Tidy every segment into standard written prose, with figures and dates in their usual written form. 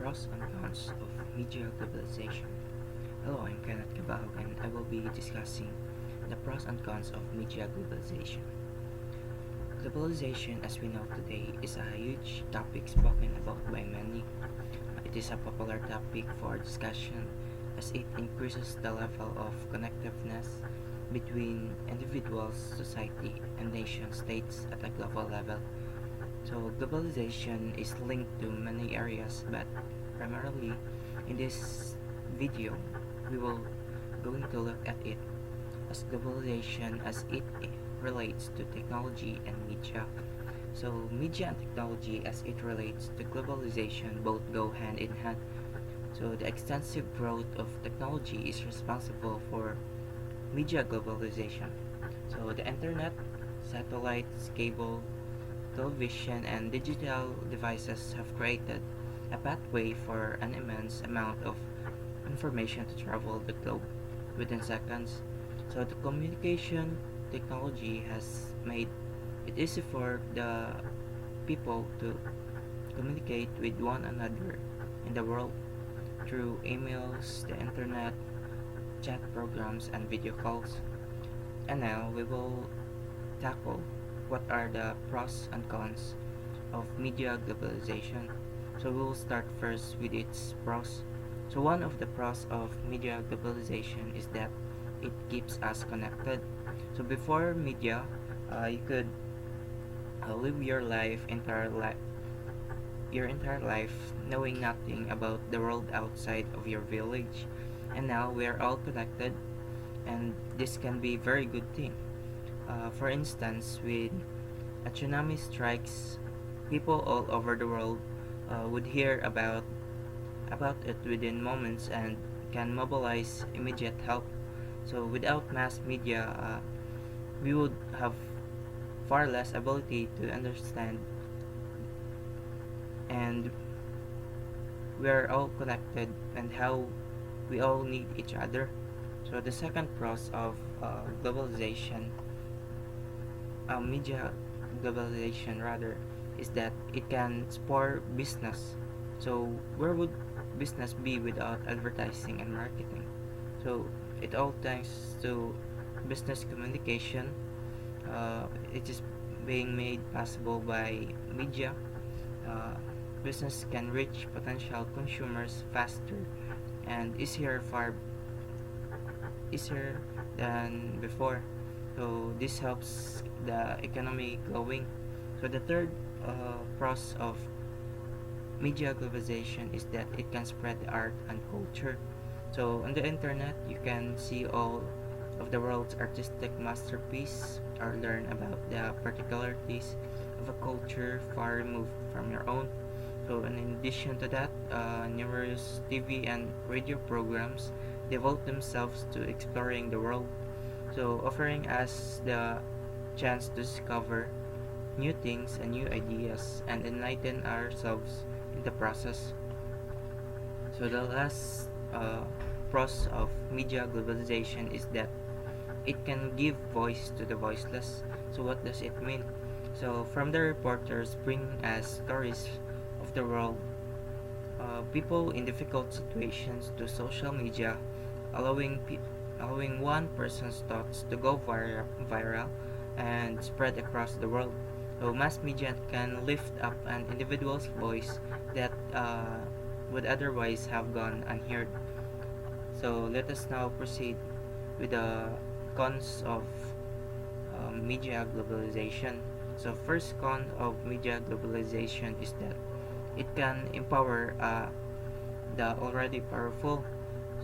pros and cons of media globalization. Hello, I'm CABAHUG and I will be discussing the pros and cons of media globalization. Globalization, as we know today, is a huge topic spoken about by many. It is a popular topic for discussion as it increases the level of connectiveness between individuals, society, and nation states at a global level. So globalization is linked to many areas, but primarily in this video, we will going to look at it as globalization as it relates to technology and media. So media and technology as it relates to globalization both go hand in hand. So the extensive growth of technology is responsible for media globalization. So the internet, satellites, cable, television, and digital devices have created a pathway for an immense amount of information to travel the globe within seconds. So the communication technology has made it easy for the people to communicate with one another in the world through emails, the internet, chat programs, and video calls. And now we will tackle what are the pros and cons of media globalization. So we will start first with its pros. So one of the pros of media globalization is that it keeps us connected. So before media, you could live your entire life knowing nothing about the world outside of your village, and now we are all connected, and this can be a very good thing. For instance, when a tsunami strikes, people all over the world would hear about it within moments and can mobilize immediate help. So without mass media, we would have far less ability to understand, and we are all connected and how we all need each other. So the second pros of globalization, media globalization rather, is that it can spur business. So where would business be without advertising and marketing? So it all thanks to business communication. It is being made possible by media. Uh, Business can reach potential consumers faster and easier than before. So this helps the economy growing. So the third pros of media globalization is that it can spread art and culture. So on the internet, you can see all of the world's artistic masterpiece or learn about the particularities of a culture far removed from your own. So in addition to that, numerous TV and radio programs devote themselves to exploring the world, so offering us the chance to discover new things and new ideas and enlighten ourselves in the process. So the last pros of media globalization is that it can give voice to the voiceless. So what does it mean? So from the reporters bringing us stories of the world, people in difficult situations, to social media, allowing one person's thoughts to go viral and spread across the world. So mass media can lift up an individual's voice that would otherwise have gone unheard. So let us now proceed with the cons of media globalization. So first con of media globalization is that it can empower the already powerful.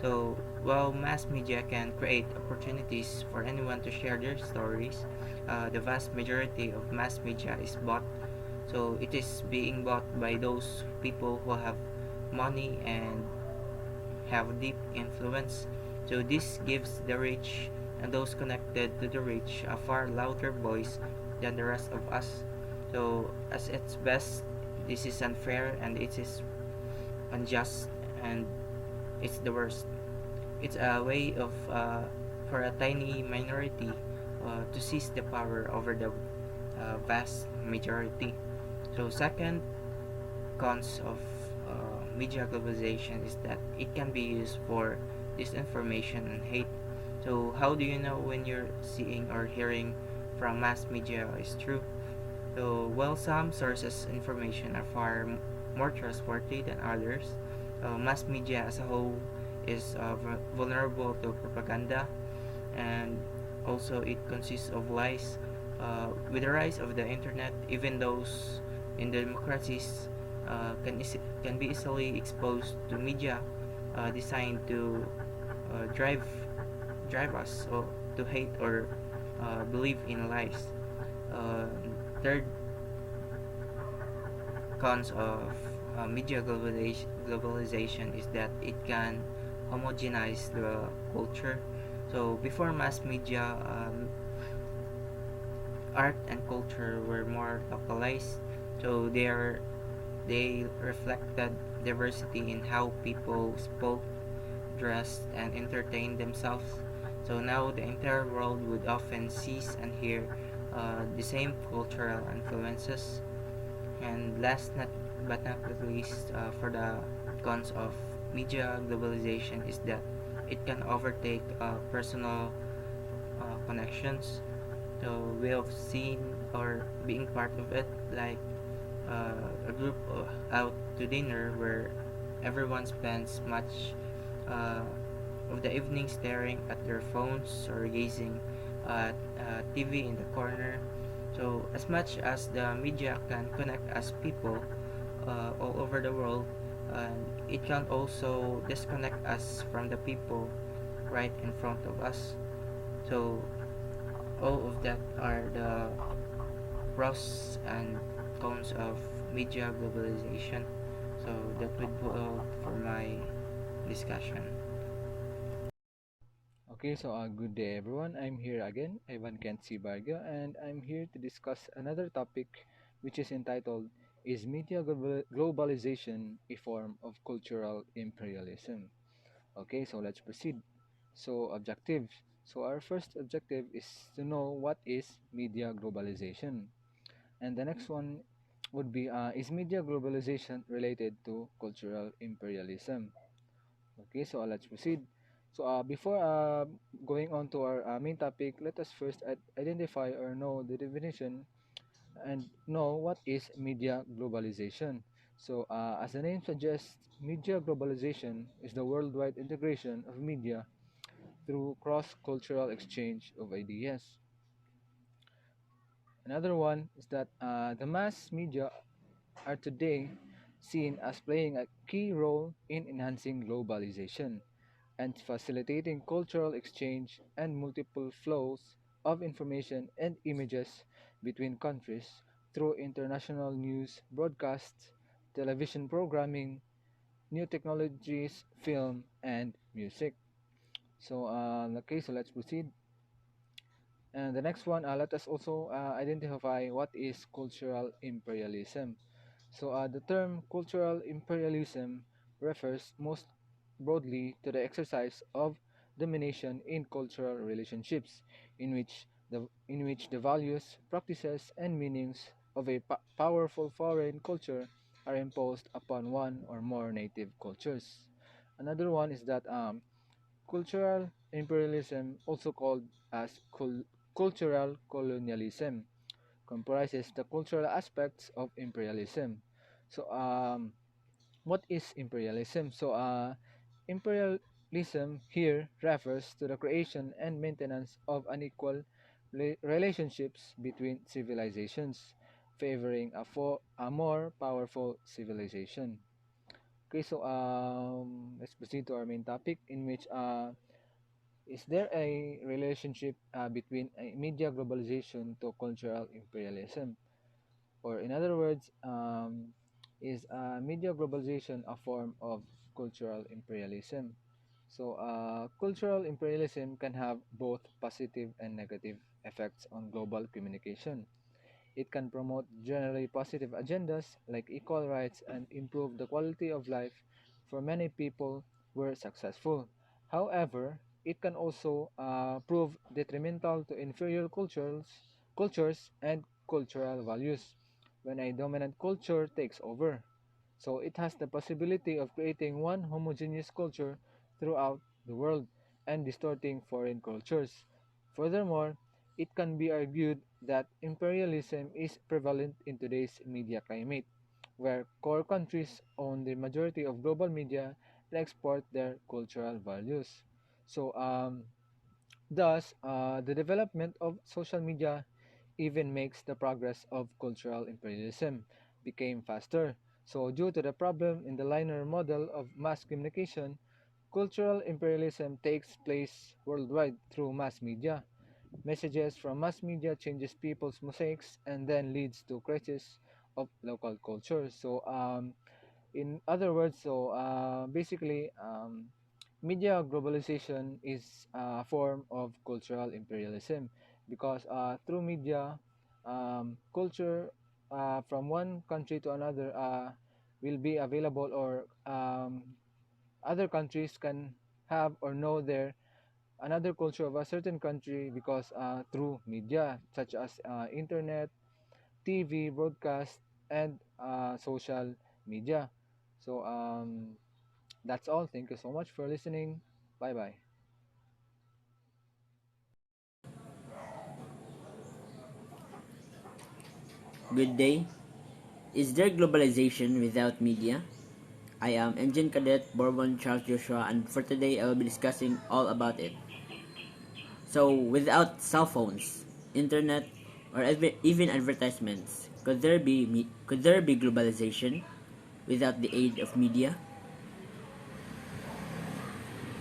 So while mass media can create opportunities for anyone to share their stories, the vast majority of mass media is bought. So it is being bought by those people who have money and have deep influence. So this gives the rich and those connected to the rich a far louder voice than the rest of us. So as its best, this is unfair and it is unjust, and it's the worst. It's a way of for a tiny minority to seize the power over the vast majority. So second cons of media globalization is that it can be used for disinformation and hate. So how do you know when you're seeing or hearing from mass media is true? So while some sources information are far more trustworthy than others, mass media as a whole is vulnerable to propaganda, and also it consists of lies. With the rise of the internet, even those in democracies can be easily exposed to media designed to drive us or to hate or believe in lies. Uh, Third cons of media globalization is that it can homogenize the culture. So before mass media, art and culture were more localized. So they reflected diversity in how people spoke, dressed, and entertained themselves. So now the entire world would often see and hear the same cultural influences. And last but not least, for the cons of media globalization is that it can overtake personal connections. So we have seen or being part of it, like a group out to dinner where everyone spends much uh, of the evening staring at their phones or gazing at TV in the corner. So as much as the media can connect us people all over the world, uh, it can also disconnect us from the people right in front of us. So all of that are the pros and cons of media globalization. So that would be all for my discussion. Okay, so good day everyone. I'm here again, Ivan Kensi Bargio, and I'm here to discuss another topic which is entitled Is Media Globalization a Form of Cultural Imperialism? Okay, so let's proceed. So, objective. So, our first objective is to know what is media globalization. And the next one would be is media globalization related to cultural imperialism? Okay, so let's proceed. So before going on to our main topic, let us first identify or know the definition and know what is media globalization. So as the name suggests, media globalization is the worldwide integration of media through cross-cultural exchange of ideas. Another one is that the mass media are today seen as playing a key role in enhancing globalization and facilitating cultural exchange and multiple flows of information and images between countries through international news broadcasts, television programming, new technologies, film, and music. So, okay, so let's proceed. And the next one, let us also identify what is cultural imperialism. So, the term cultural imperialism refers most broadly to the exercise of domination in cultural relationships, in which the values, practices, and meanings of a powerful foreign culture are imposed upon one or more native cultures. Another one is that cultural imperialism, also called as cultural colonialism, comprises the cultural aspects of imperialism. So, what is imperialism? So, imperialism here refers to the creation and maintenance of unequal relationships between civilizations, favoring a more powerful civilization. Okay, so let's proceed to our main topic, in which is there a relationship between media globalization to cultural imperialism? Or, in other words, is media globalization a form of cultural imperialism? So, cultural imperialism can have both positive and negative effects on global communication. It can promote generally positive agendas like equal rights and improve the quality of life for many people were successful. However, it can also prove detrimental to inferior cultures and cultural values when a dominant culture takes over. So it has the possibility of creating one homogeneous culture throughout the world and distorting foreign cultures. Furthermore, it can be argued that imperialism is prevalent in today's media climate, where core countries own the majority of global media and export their cultural values. So, thus, the development of social media even makes the progress of cultural imperialism became faster. So, due to the problem in the linear model of mass communication, cultural imperialism takes place worldwide through mass media. Messages from mass media changes people's mosaics and then leads to crisis of local culture. So, in other words, basically, media globalization is a form of cultural imperialism because through media, culture from one country to another will be available, or other countries can have or know their another culture of a certain country because through media such as internet, TV, broadcast, and social media. So that's all. Thank you so much for listening. Bye bye. Good day. Is there globalization without media? I am Engine Cadet Bourbon Charles Joshua, and for today I will be discussing all about it. So, without cell phones, internet, or even advertisements, could there be globalization without the aid of media?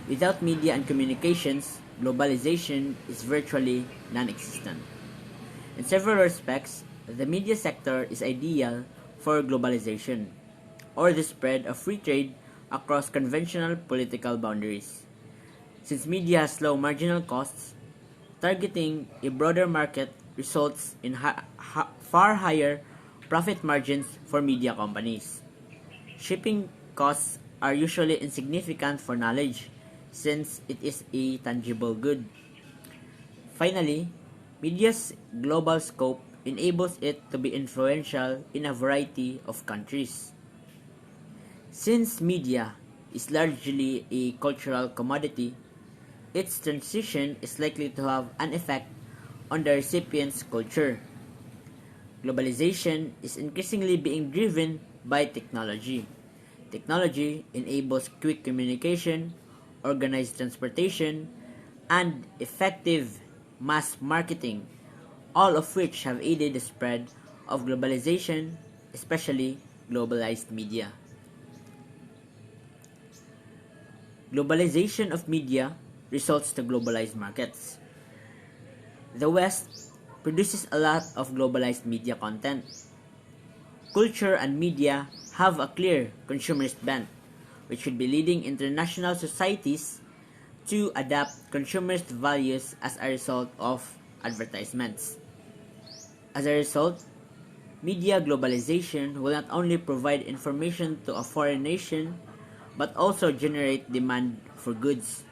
Without media and communications, globalization is virtually non-existent. In several respects, the media sector is ideal for globalization, or the spread of free trade across conventional political boundaries. Since media has low marginal costs, targeting a broader market results in far higher profit margins for media companies. Shipping costs are usually insignificant for knowledge, since it is a tangible good. Finally, media's global scope enables it to be influential in a variety of countries. Since media is largely a cultural commodity, its transition is likely to have an effect on the recipient's culture. Globalization is increasingly being driven by technology. Technology enables quick communication, organized transportation, and effective mass marketing, all of which have aided the spread of globalization, especially globalized media. Globalization of media results to globalized markets. The West produces a lot of globalized media content. Culture and media have a clear consumerist bent, which should be leading international societies to adapt consumerist values as a result of advertisements. As a result, media globalization will not only provide information to a foreign nation, but also generate demand for goods.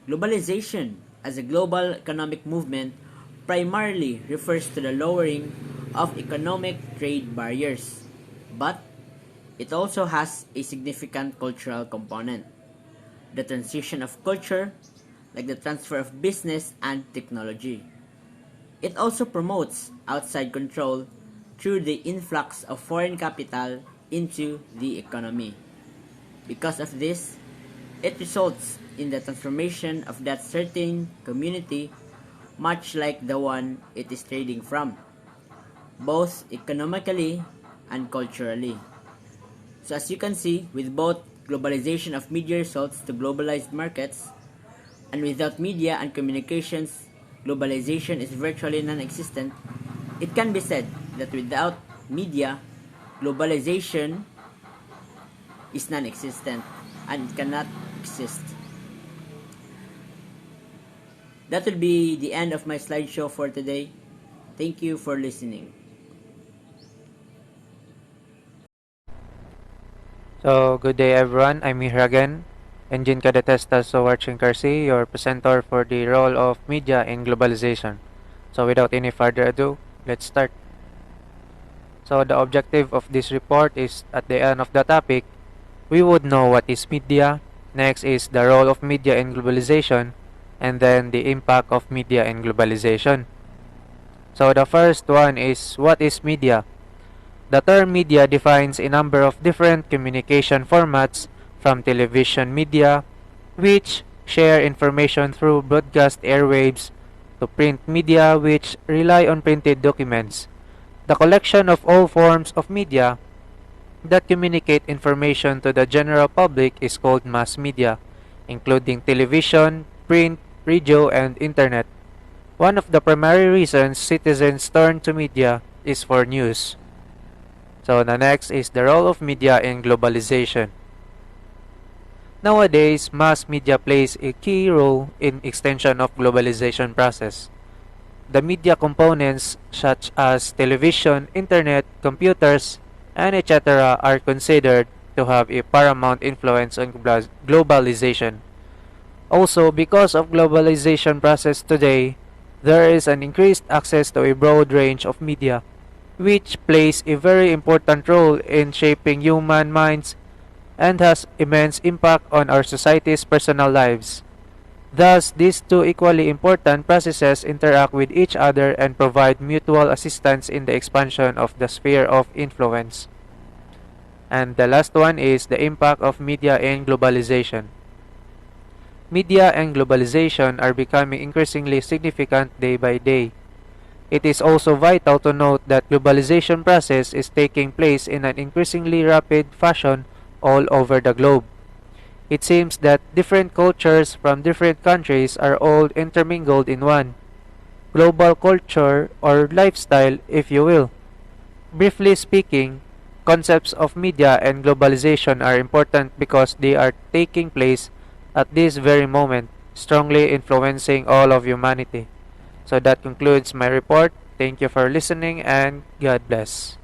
Globalization as a global economic movement primarily refers to the lowering of economic trade barriers, but it also has a significant cultural component. The transition of culture, like the transfer of business and technology. It also promotes outside control through the influx of foreign capital into the economy. Because of this, it results in the transformation of that certain community, much like the one it is trading from, both economically and culturally. So as you can see, with both globalization of media results to globalized markets, and without media and communications, globalization is virtually non-existent, it can be said that without media, globalization is non-existent and it cannot exist. That will be the end of my slideshow for today. Thank you for listening. So, good day everyone. I'm here again, Engine Cadetesta Sowarching Karsi, your presenter for the role of media in globalization. So, without any further ado, let's start. So the objective of this report is at the end of the topic, we would know what is media, next is the role of media in globalization, and then the impact of media in globalization. So the first one is what is media? The term media defines a number of different communication formats from television media, which share information through broadcast airwaves, to print media, which rely on printed documents. The collection of all forms of media that communicate information to the general public is called mass media, including television, print, radio, and internet. One of the primary reasons citizens turn to media is for news. So the next is the role of media in globalization. Nowadays, mass media plays a key role in extension of globalization process. The media components such as television, internet, computers, and etc. are considered to have a paramount influence on globalization. Also, because of globalization process today, there is an increased access to a broad range of media, which plays a very important role in shaping human minds and has immense impact on our society's personal lives. Thus, these two equally important processes interact with each other and provide mutual assistance in the expansion of the sphere of influence. And the last one is the impact of media in globalization. Media and globalization are becoming increasingly significant day by day. It is also vital to note that globalization process is taking place in an increasingly rapid fashion all over the globe. It seems that different cultures from different countries are all intermingled in one global culture or lifestyle, if you will. Briefly speaking, concepts of media and globalization are important because they are taking place at this very moment, strongly influencing all of humanity. So that concludes my report. Thank you for listening and God bless.